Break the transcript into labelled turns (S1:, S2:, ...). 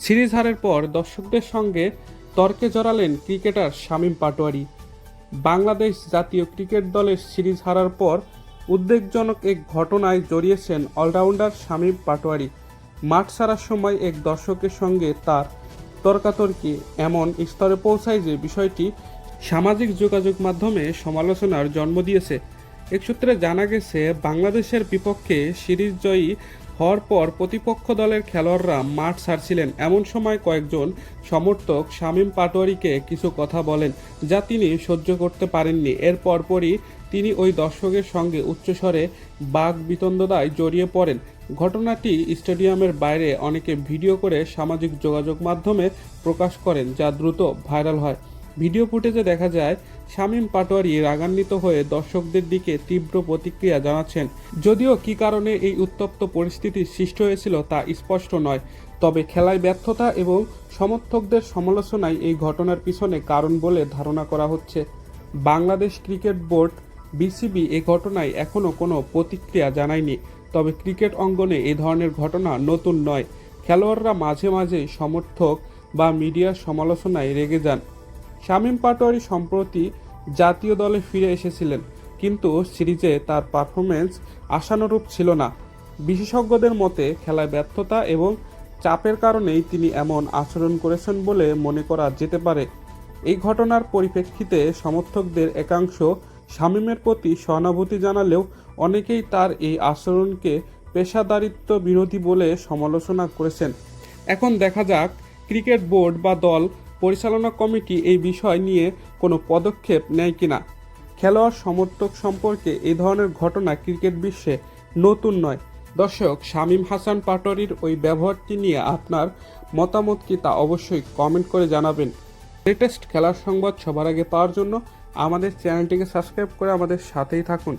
S1: Series হারের পর দর্শকদের সঙ্গে তর্কে জড়ালেন ক্রিকেটার শামীম পাটোয়ারি। বাংলাদেশ জাতীয় ক্রিকেট দলের সিরিজ হারার পর উদ্বেগজনক এক ঘটনায় জড়িয়েছেন অলরাউন্ডার শামীম পাটোয়ারি। মাঠ ছাড়ার সময় এক দর্শকের সঙ্গে তার তর্কাতর্কি এমন স্তরে পৌঁছায় যে বিষয়টি সামাজিক যোগাযোগ মাধ্যমে সমালোচনার জন্ম দিয়েছে। এক সূত্রে জানা গেছে, বাংলাদেশের বিপক্ষে সিরিজ জয়ী হওয়ার পর প্রতিপক্ষ দলের খেলোয়াড়রা মাঠ ছাড়ছিলেন। এমন সময় কয়েকজন সমর্থক শামীম পাটোয়ারিকে কিছু কথা বলেন, যা তিনি সহ্য করতে পারেননি। এর পরপরই তিনি ওই দর্শকের সঙ্গে উচ্চস্বরে বাকবিতণ্ডায় জড়িয়ে পড়েন। ঘটনাটি স্টেডিয়ামের বাইরে অনেকে ভিডিও করে সামাজিক যোগাযোগ মাধ্যমে প্রকাশ করেন, যা দ্রুত ভাইরাল হয়। ভিডিও ফুটেজে দেখা যায় শামীম পাটোয়ারি রাগান্বিত হয়ে দর্শকদের দিকে তীব্র প্রতিক্রিয়া জানাচ্ছেন। যদিও কী কারণে এই উত্তপ্ত পরিস্থিতির সৃষ্টি হয়েছিল তা স্পষ্ট নয়, তবে খেলায় ব্যর্থতা এবং সমর্থকদের সমালোচনাই এই ঘটনার পিছনে কারণ বলে ধারণা করা হচ্ছে। বাংলাদেশ ক্রিকেট বোর্ড বিসিবি এই ঘটনায় এখনও কোনো প্রতিক্রিয়া জানায়নি। তবে ক্রিকেট অঙ্গনে এই ধরনের ঘটনা নতুন নয়। খেলোয়াড়রা মাঝে মাঝে সমর্থক বা মিডিয়ার সমালোচনায় রেগে যান। শামীম পাটোয়ারি সম্প্রতি জাতীয় দলে ফিরে এসেছিলেন, কিন্তু সিরিজে তার পারফরম্যান্স আশানুরূপ ছিল না। বিশেষজ্ঞদের মতে খেলায় ব্যর্থতা এবং চাপের কারণেই তিনি এমন আচরণ করেছেন বলে মনে করা যেতে পারে। এই ঘটনার পরিপ্রেক্ষিতে সমর্থকদের একাংশ শামীমের প্রতি সহানুভূতি জানালেও অনেকেই তার এই আচরণকে পেশাদারিত্ব বিরোধী বলে সমালোচনা করেছেন। এখন দেখা যাক ক্রিকেট বোর্ড বা দল পরিচালনা কমিটি এই বিষয় নিয়ে কোনো পদক্ষেপ নেয় কিনা। খেলোয়াড় সমর্থক সম্পর্কে এই ধরনের ঘটনা ক্রিকেট বিশ্বে নতুন নয়। দর্শক, শামীম হাসান পাটোয়ারির ওই ব্যবহারটি নিয়ে আপনার মতামত কি তা অবশ্যই কমেন্ট করে জানাবেন। লেটেস্ট খেলার সংবাদ সবার আগে পাওয়ার জন্য আমাদের চ্যানেলটিকে সাবস্ক্রাইব করে আমাদের সাথেই থাকুন।